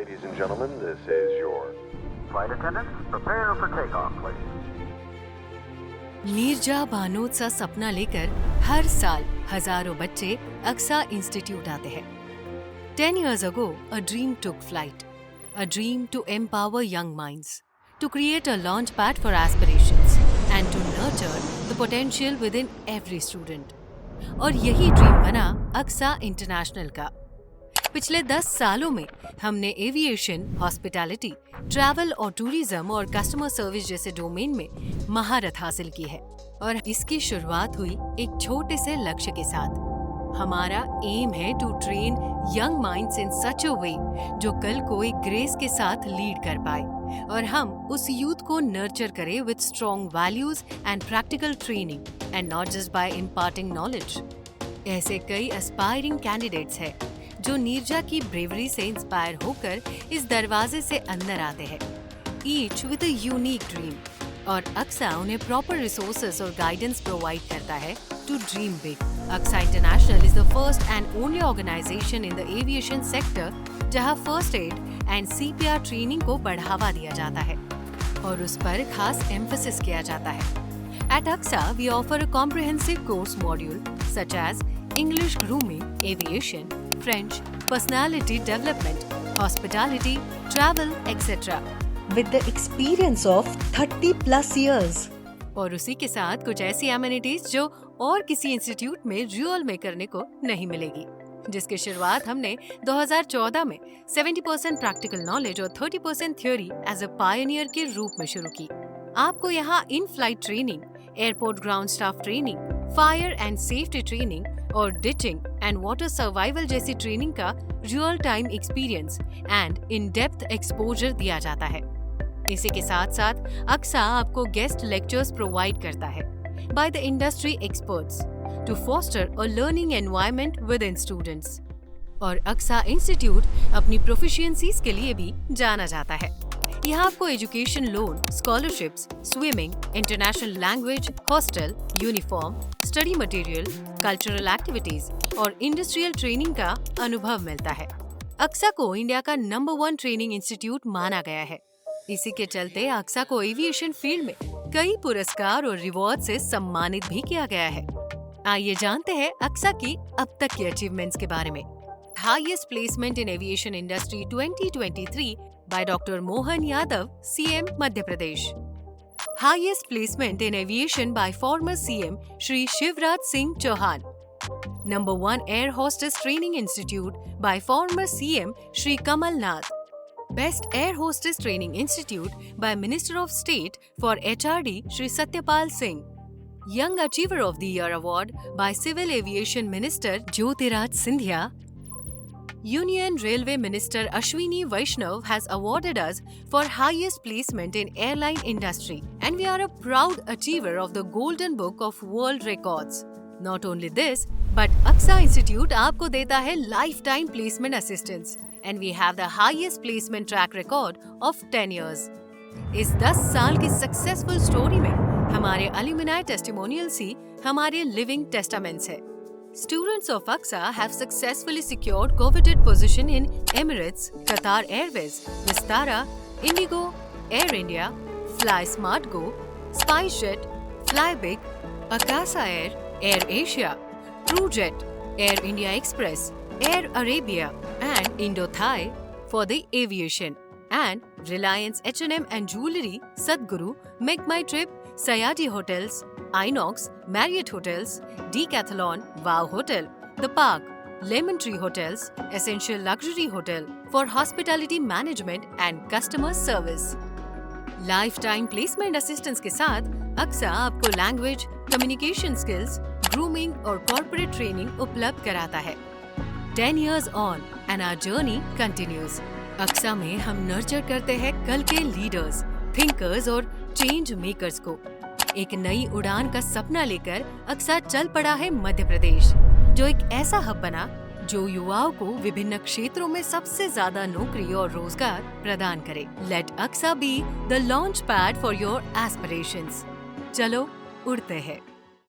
Ladies and gentlemen, this is your flight attendants. Prepare for takeoff, please. Neerja Bhanod सा सपना लेकर हर साल हजारों बच्चे अक्सा इंस्टीट्यूट आते हैं। 10 years ago, a dream took flight. A dream to empower young minds, to create a launchpad for aspirations, and to nurture the potential within every student. और यही ड्रीम बना अक्सा इंटरनेशनल का। पिछले 10 सालों में हमने एविएशन, हॉस्पिटैलिटी, ट्रैवल और tourism और कस्टमर सर्विस जैसे डोमेन में महारत हासिल की है। और इसकी शुरुआत हुई एक छोटे से लक्ष्य के साथ। हमारा एम है टू ट्रेन यंग माइंड्स इन सच अ वे जो कल को एक ग्रेस के साथ लीड कर पाए, और हम उस यूथ को नर्चर करें with strong values and practical training and not just by imparting knowledge. ऐसे कई एस्पायरिंग कैंडिडेट्स हैं जो नीरजा की ब्रेवरी से इंस्पायर होकर इस दरवाजे से अंदर आते हैं, each with a unique dream, और अक्सा उन्हें प्रॉपर रिसोर्सेज और गाइडेंस प्रोवाइड करता है to dream big. Aksa international is the first and only organization in the aviation sector जहां first aid and CPR training को बढ़ावा दिया जाता है और उस पर खास एम्फेसिस किया जाता है। At AXA, we offer a comprehensive course module such as English grooming, aviation, French, personality development, hospitality, travel, etc. with the experience of 30 plus years. और उसी के साथ कुछ ऐसी amenities जो और किसी इंस्टीट्यूट में रियल में करने को नहीं मिलेगी, जिसकी शुरुआत हमने 2014 में 70% प्रैक्टिकल नॉलेज और 30% थ्योरी एज अ पायनियर के रूप में शुरू की। आपको यहाँ in flight training, airport ground staff training, fire and safety training और डिचिंग एंड वाटर सर्वाइवल जैसी ट्रेनिंग का real time experience and in depth exposure दिया जाता है। इसी के साथ साथ अक्सा आपको गेस्ट लेक्चर्स प्रोवाइड करता है by the industry experts to foster a learning environment within students. और अक्सा इंस्टीट्यूट अपनी प्रोफिशिएंसीज के लिए भी जाना जाता है। यहाँ आपको education loan, scholarships, swimming, international language, hostel, uniform, study material, cultural activities और इंडस्ट्रियल ट्रेनिंग का अनुभव मिलता है। अक्सा को इंडिया का नंबर 1 ट्रेनिंग इंस्टीट्यूट माना गया है। इसी के चलते अक्सा को एविएशन फील्ड में कई पुरस्कार और रिवॉर्ड से सम्मानित भी किया गया है। आइए जानते हैं अक्सा की अब तक की अचीवमेंट्स के बारे में। Highest placement in aviation industry 2023 by Dr. Mohan Yadav, CM Madhya Pradesh. Highest placement in aviation by former CM Shri Shivraj Singh Chauhan. Number 1 Air Hostess Training Institute by former CM Shri Kamal Nath. Best Air Hostess Training Institute by Minister of State for HRD Shri Satyapal Singh. Young Achiever of the Year Award by Civil Aviation Minister Jyotiraj Sindhya. Union Railway Minister Ashwini Vaishnav has awarded us for highest placement in airline industry, and we are a proud achiever of the Golden Book of World Records. Not only this, but AXA Institute आपको देता है lifetime placement assistance, and we have the highest placement track record of 10 years. इस 10 साल की successful story में हमारे alumni testimonials ही हमारे living testaments है। Students of AXA have successfully secured coveted position in Emirates, Qatar Airways, Vistara, Indigo, Air India, Fly Smart Go, SpiceJet, Flybig, Akasa Air, Air Asia, TrueJet, Air India Express, Air Arabia, and Indo-Thai for the aviation, and Reliance H&M and Jewelry, Sadhguru, Make My Trip, Sayadi Hotels, Inox, Marriott Hotels, Decathlon, Wow Hotel, The Park, Lemon Tree Hotels, Essential Luxury Hotel for hospitality management and customer service. Lifetime placement assistance के साथ अक्सा आपको language, communication skills, grooming और corporate training उपलब्ध कराता है। 10 years on and our journey continues. Aqsa में हम nurture करते हैं कल के लीडर्स, थिंकर्स और चेंज मेकर्स को। एक नई उड़ान का सपना लेकर अक्सा चल पड़ा है मध्य प्रदेश, जो एक ऐसा हब बना जो युवाओं को विभिन्न क्षेत्रों में सबसे ज्यादा नौकरी और रोजगार प्रदान करे। लेट अक्सा be the launch pad for your aspirations. चलो उड़ते हैं।